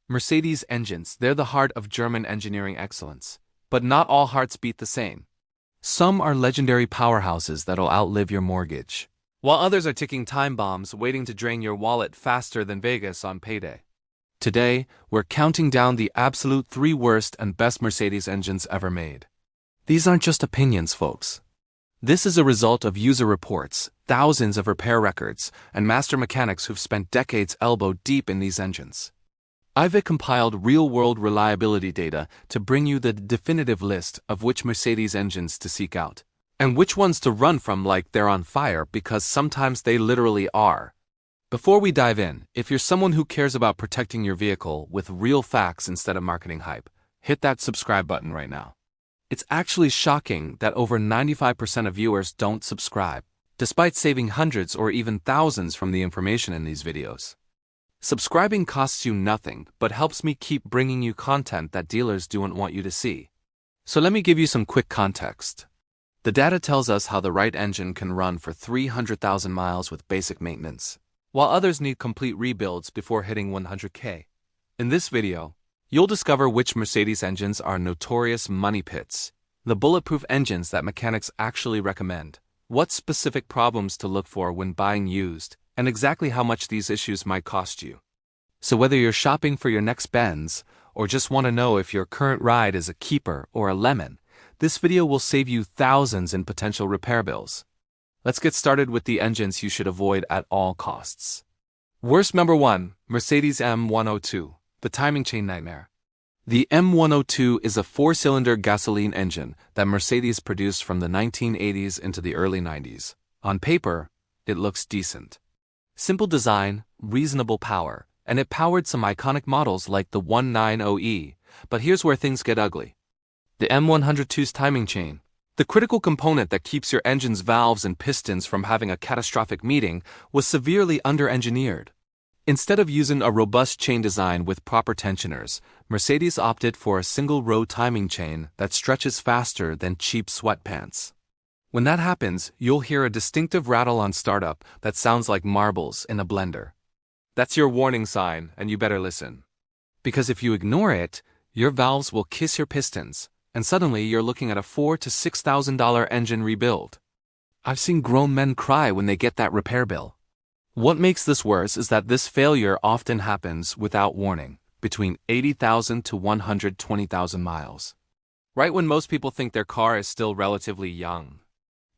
Mercedes engines, they're the heart of German engineering excellence. But not all hearts beat the same. Some are legendary powerhouses that'll outlive your mortgage, while others are ticking time bombs waiting to drain your wallet faster than Vegas on payday. Today, we're counting down the absolute 3 worst and best Mercedes engines ever made. These aren't just opinions, folks. This is a result of user reports, thousands of repair records, and master mechanics who've spent decades elbow deep in these engines. I've compiled real-world reliability data to bring you the definitive list of which Mercedes engines to seek out, and which ones to run from like they're on fire, because sometimes they literally are. Before we dive in, if you're someone who cares about protecting your vehicle with real facts instead of marketing hype, hit that subscribe button right now. It's actually shocking that over 95% of viewers don't subscribe, despite saving hundreds or even thousands from the information in these videos. Subscribing costs you nothing, but helps me keep bringing you content that dealers don't want you to see. So let me give you some quick context. The data tells us how the right engine can run for 300,000 miles with basic maintenance, while others need complete rebuilds before hitting 100K. In this video, you'll discover which Mercedes engines are notorious money pits, the bulletproof engines that mechanics actually recommend, what specific problems to look for when buying used, and exactly how much these issues might cost you. So whether you're shopping for your next Benz, or just want to know if your current ride is a keeper or a lemon, this video will save you thousands in potential repair bills. Let's get started with the engines you should avoid at all costs. Worst number 1, Mercedes M102, the timing chain nightmare. The M102 is a 4-cylinder gasoline engine that Mercedes produced from the 1980s into the early 90s. On paper, it looks decent. Simple design, reasonable power, and it powered some iconic models like the 190E, but here's where things get ugly. The M102's timing chain, the critical component that keeps your engine's valves and pistons from having a catastrophic meeting, was severely under-engineered. Instead of using a robust chain design with proper tensioners, Mercedes opted for a single-row timing chain that stretches faster than cheap sweatpants. When that happens, you'll hear a distinctive rattle on startup that sounds like marbles in a blender. That's your warning sign, and you better listen. Because if you ignore it, your valves will kiss your pistons, and suddenly you're looking at a $4,000 to $6,000 engine rebuild. I've seen grown men cry when they get that repair bill. What makes this worse is that this failure often happens without warning, between 80,000 to 120,000 miles. Right when most people think their car is still relatively young.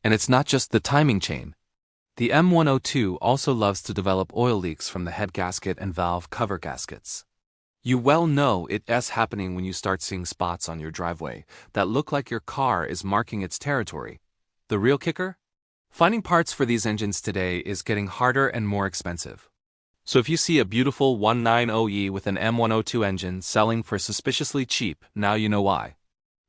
And it's not just the timing chain. The M102 also loves to develop oil leaks from the head gasket and valve cover gaskets. You well know it's happening when you start seeing spots on your driveway that look like your car is marking its territory. The real kicker? Finding parts for these engines today is getting harder and more expensive. So if you see a beautiful 190E with an M102 engine selling for suspiciously cheap, now you know why.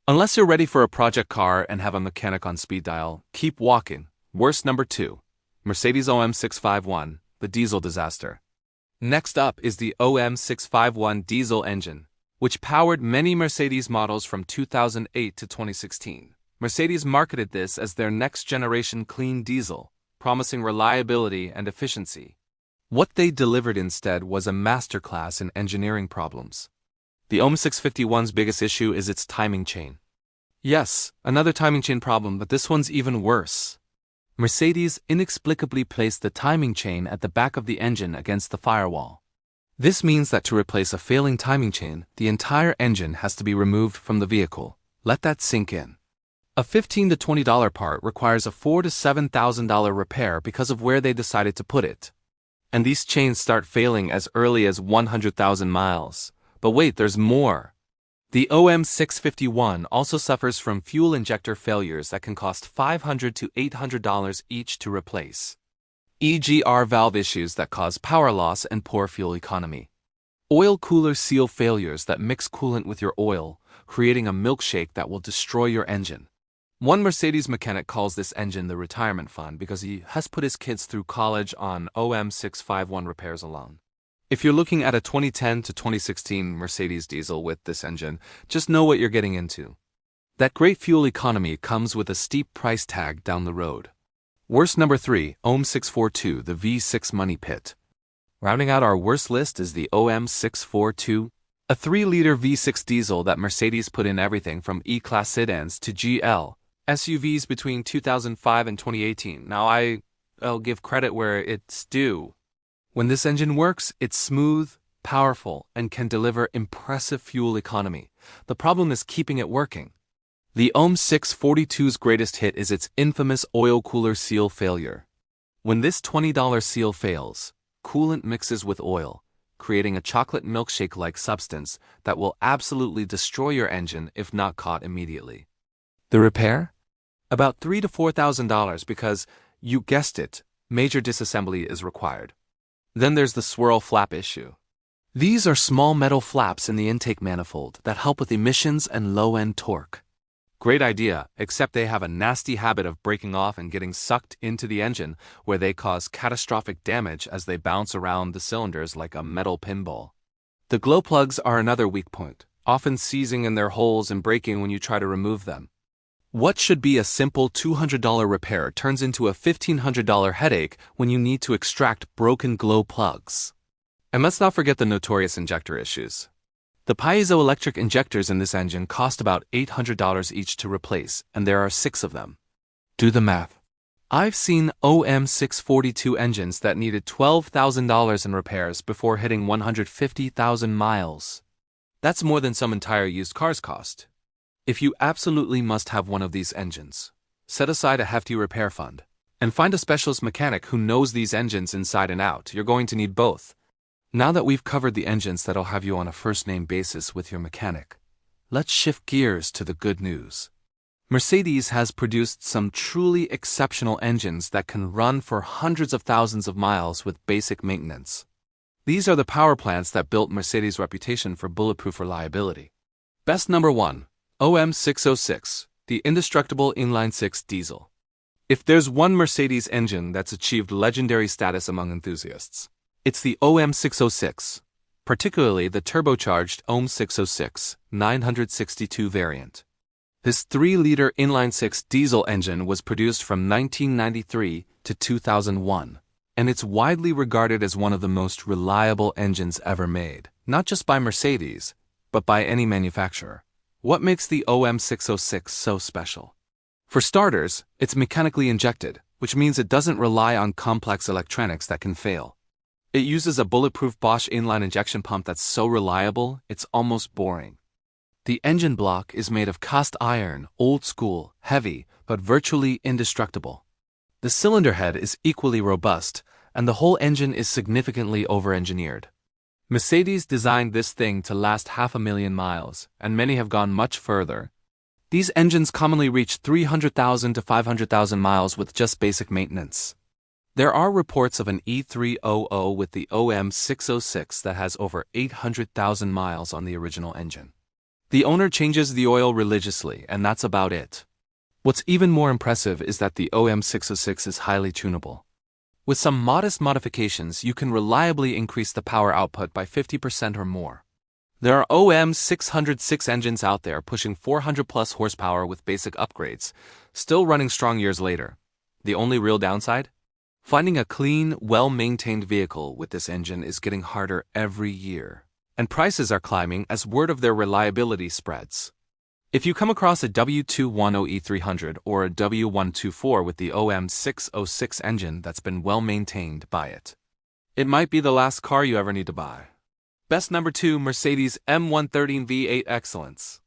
Unless you're ready for a project car and have a mechanic on speed dial, keep walking. Worst number 2, Mercedes OM651, the diesel disaster. Next up is the OM651 diesel engine, which powered many Mercedes models from 2008 to 2016. Mercedes marketed this as their next-generation clean diesel, promising reliability and efficiency. What they delivered instead was a masterclass in engineering problems. The OM651's biggest issue is its timing chain. Yes, another timing chain problem, but this one's even worse. Mercedes inexplicably placed the timing chain at the back of the engine against the firewall. This means that to replace a failing timing chain, the entire engine has to be removed from the vehicle. Let that sink in. A $15 to $20 part requires a $4,000 to $7,000 repair because of where they decided to put it. And these chains start failing as early as 100,000 miles. But wait, there's more. The OM651 also suffers from fuel injector failures that can cost $500 to $800 each to replace. EGR valve issues that cause power loss and poor fuel economy. Oil cooler seal failures that mix coolant with your oil, creating a milkshake that will destroy your engine. One Mercedes mechanic calls this engine the retirement fund because he has put his kids through college on OM651 repairs alone. If you're looking at a 2010 to 2016 Mercedes diesel with this engine, just know what you're getting into. That great fuel economy comes with a steep price tag down the road. Worst number 3, OM642, the V6 money pit. Rounding out our worst list is the OM642, A 3-liter V6 diesel that Mercedes put in everything from E-Class sedans to GL SUVs between 2005 and 2018. Now I'll give credit where it's due. When this engine works, it's smooth, powerful, and can deliver impressive fuel economy. The problem is keeping it working. The OM 642's greatest hit is its infamous oil cooler seal failure. When this $20 seal fails, coolant mixes with oil, creating a chocolate milkshake-like substance that will absolutely destroy your engine if not caught immediately. The repair? About $3,000 to $4,000 because, you guessed it, major disassembly is required. Then there's the swirl flap issue. These are small metal flaps in the intake manifold that help with emissions and low-end torque. Great idea, except they have a nasty habit of breaking off and getting sucked into the engine, where they cause catastrophic damage as they bounce around the cylinders like a metal pinball. The glow plugs are another weak point, often seizing in their holes and breaking when you try to remove them. What should be a simple $200 repair turns into a $1,500 headache when you need to extract broken glow plugs. And let's not forget the notorious injector issues. The piezoelectric injectors in this engine cost about $800 each to replace, and there are 6 of them. Do the math. I've seen OM 642 engines that needed $12,000 in repairs before hitting 150,000 miles. That's more than some entire used cars cost. If you absolutely must have one of these engines, set aside a hefty repair fund, and find a specialist mechanic who knows these engines inside and out. You're going to need both. Now that we've covered the engines that'll have you on a first-name basis with your mechanic, let's shift gears to the good news. Mercedes has produced some truly exceptional engines that can run for hundreds of thousands of miles with basic maintenance. These are the power plants that built Mercedes' reputation for bulletproof reliability. Best number 1, OM 606, the indestructible inline-6 diesel. If there's one Mercedes engine that's achieved legendary status among enthusiasts, it's the OM 606, particularly the turbocharged OM 606 962 variant. This 3-liter inline-6 diesel engine was produced from 1993 to 2001, and it's widely regarded as one of the most reliable engines ever made, not just by Mercedes, but by any manufacturer. What makes the OM 606 so special? For starters, it's mechanically injected, which means it doesn't rely on complex electronics that can fail. It uses a bulletproof Bosch inline injection pump that's so reliable, it's almost boring. The engine block is made of cast iron, old school, heavy, but virtually indestructible. The cylinder head is equally robust, and the whole engine is significantly over-engineered. Mercedes designed this thing to last 500,000 miles, and many have gone much further. These engines commonly reach 300,000 to 500,000 miles with just basic maintenance. There are reports of an E300 with the OM 606 that has over 800,000 miles on the original engine. The owner changes the oil religiously, and that's about it. What's even more impressive is that the OM 606 is highly tunable. With some modest modifications, you can reliably increase the power output by 50% or more. There are OM 606 engines out there pushing 400 plus horsepower with basic upgrades, still running strong years later. The only real downside? Finding a clean, well-maintained vehicle with this engine is getting harder every year, and prices are climbing as word of their reliability spreads. If you come across a W210E300 or a W124 with the OM 606 engine that's been well-maintained, buy it. It might be the last car you ever need to buy. Best number 2, Mercedes M113 V8 Excellence.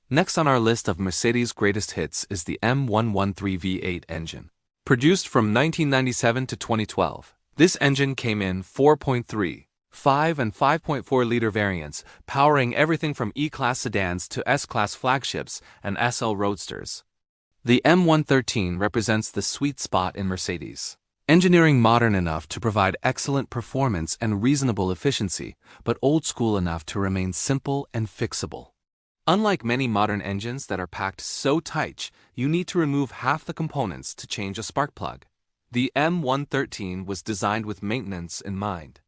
Next on our list of Mercedes' greatest hits is the M113 V8 engine. Produced from 1997 to 2012, this engine came in 4.3, 5 and 5.4-liter variants, powering everything from E-Class sedans to S-Class flagships and SL roadsters. The M113 represents the sweet spot in Mercedes. Engineering modern enough to provide excellent performance and reasonable efficiency, but old school enough to remain simple and fixable. Unlike many modern engines that are packed so tight, you need to remove half the components to change a spark plug. The M113 was designed with maintenance in mind.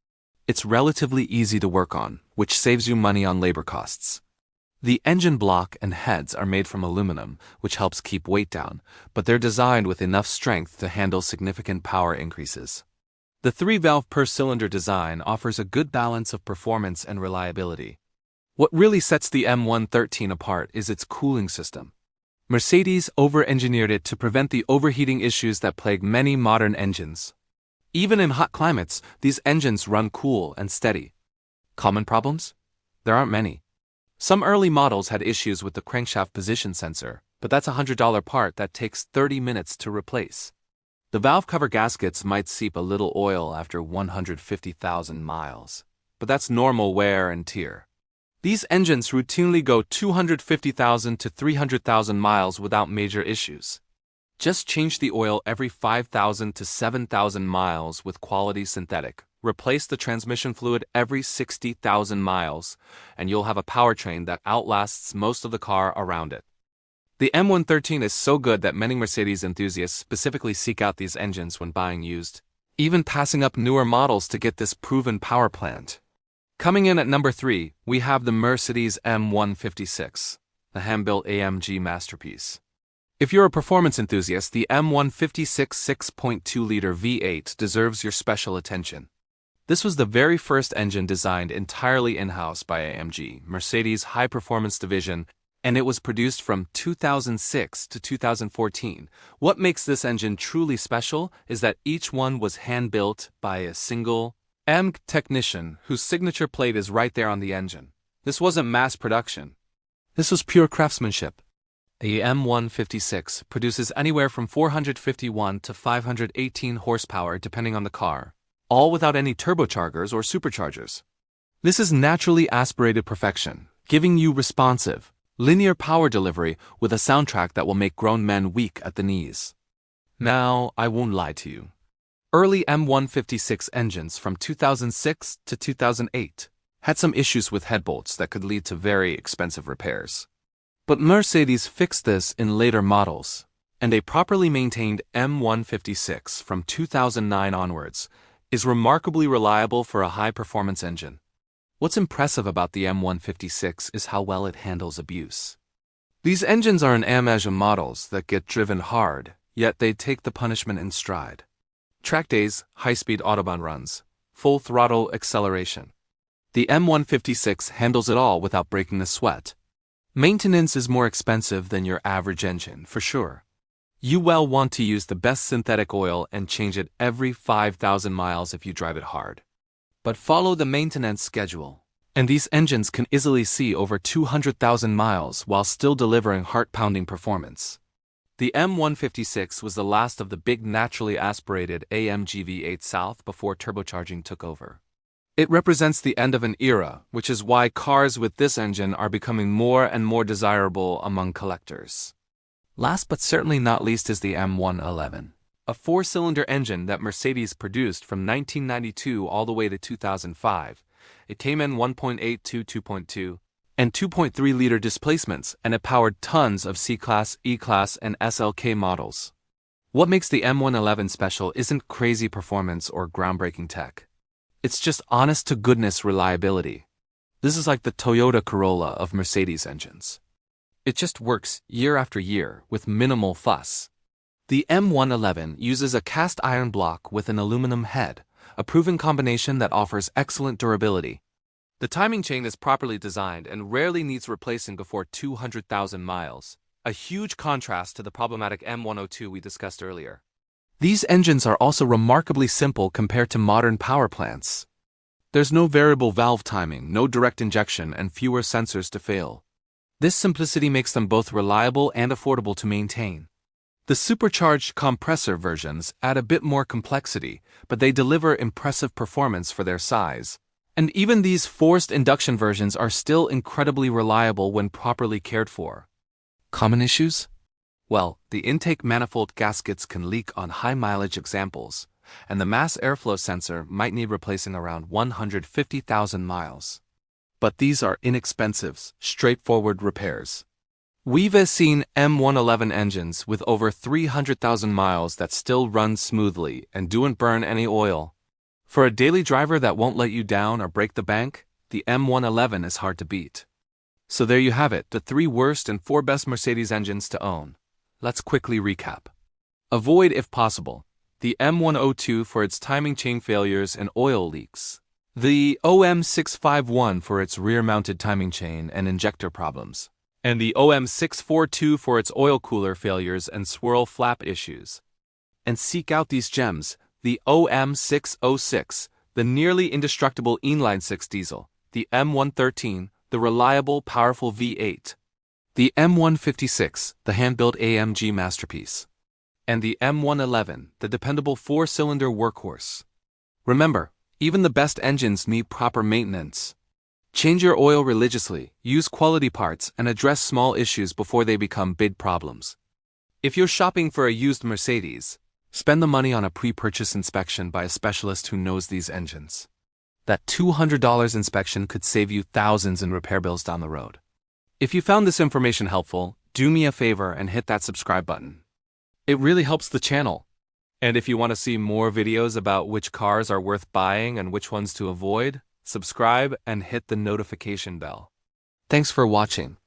It's relatively easy to work on, which saves you money on labor costs. The engine block and heads are made from aluminum, which helps keep weight down, but they're designed with enough strength to handle significant power increases. The 3-valve per-cylinder design offers a good balance of performance and reliability. What really sets the M113 apart is its cooling system. Mercedes over-engineered it to prevent the overheating issues that plague many modern engines. Even in hot climates, these engines run cool and steady. Common problems? There aren't many. Some early models had issues with the crankshaft position sensor, but that's a $100 part that takes 30 minutes to replace. The valve cover gaskets might seep a little oil after 150,000 miles, but that's normal wear and tear. These engines routinely go 250,000 to 300,000 miles without major issues. Just change the oil every 5,000 to 7,000 miles with quality synthetic. Replace the transmission fluid every 60,000 miles, and you'll have a powertrain that outlasts most of the car around it. The M113 is so good that many Mercedes enthusiasts specifically seek out these engines when buying used, even passing up newer models to get this proven power plant. Coming in at number 3, we have the Mercedes M156, the hand-built AMG masterpiece. If you're a performance enthusiast, the M156 6.2-liter V8 deserves your special attention. This was the very first engine designed entirely in-house by AMG, Mercedes' high-performance division, and it was produced from 2006 to 2014. What makes this engine truly special is that each one was hand-built by a single AMG technician whose signature plate is right there on the engine. This wasn't mass production. This was pure craftsmanship. The M156 produces anywhere from 451 to 518 horsepower depending on the car, all without any turbochargers or superchargers. This is naturally aspirated perfection, giving you responsive, linear power delivery with a soundtrack that will make grown men weak at the knees. Now, I won't lie to you. Early M156 engines from 2006 to 2008 had some issues with head bolts that could lead to very expensive repairs. But Mercedes fixed this in later models, and a properly maintained M156 from 2009 onwards is remarkably reliable for a high-performance engine. What's impressive about the M156 is how well it handles abuse. These engines are in AMG models that get driven hard, yet they take the punishment in stride. Track days, high-speed autobahn runs, full throttle acceleration. The M156 handles it all without breaking a sweat. Maintenance is more expensive than your average engine, for sure. You will want to use the best synthetic oil and change it every 5,000 miles if you drive it hard. But follow the maintenance schedule, and these engines can easily see over 200,000 miles while still delivering heart-pounding performance. The M156 was the last of the big naturally aspirated AMG V8 South before turbocharging took over. It represents the end of an era, which is why cars with this engine are becoming more and more desirable among collectors. Last but certainly not least is the M111, a four-cylinder engine that Mercedes produced from 1992 all the way to 2005. It came in 1.8 to 2.2 and 2.3-liter displacements, and it powered tons of C-Class, E-Class, and SLK models. What makes the M111 special isn't crazy performance or groundbreaking tech. It's just honest-to-goodness reliability. This is like the Toyota Corolla of Mercedes engines. It just works year after year with minimal fuss. The M111 uses a cast iron block with an aluminum head, a proven combination that offers excellent durability. The timing chain is properly designed and rarely needs replacing before 200,000 miles, a huge contrast to the problematic M102 we discussed earlier. These engines are also remarkably simple compared to modern power plants. There's no variable valve timing, no direct injection, and fewer sensors to fail. This simplicity makes them both reliable and affordable to maintain. The supercharged compressor versions add a bit more complexity, but they deliver impressive performance for their size. And even these forced induction versions are still incredibly reliable when properly cared for. Common issues? Well, the intake manifold gaskets can leak on high-mileage examples, and the mass airflow sensor might need replacing around 150,000 miles. But these are inexpensive, straightforward repairs. We've seen M111 engines with over 300,000 miles that still run smoothly and don't burn any oil. For a daily driver that won't let you down or break the bank, the M111 is hard to beat. So there you have it, the 3 worst and 4 best Mercedes engines to own. Let's quickly recap. Avoid, if possible, the M102 for its timing chain failures and oil leaks. the OM651 for its rear-mounted timing chain and injector problems, and the OM642 for its oil cooler failures and swirl flap issues. And seek out these gems: the OM606, the nearly indestructible inline-6 diesel, the M113, the reliable, powerful V8, the M156, the hand-built AMG masterpiece, and the M111, the dependable 4-cylinder workhorse. Remember, even the best engines need proper maintenance. Change your oil religiously, use quality parts, and address small issues before they become big problems. If you're shopping for a used Mercedes, spend the money on a pre-purchase inspection by a specialist who knows these engines. That $200 inspection could save you thousands in repair bills down the road. If you found this information helpful, do me a favor and hit that subscribe button. It really helps the channel. And if you want to see more videos about which cars are worth buying and which ones to avoid, subscribe and hit the notification bell. Thanks for watching.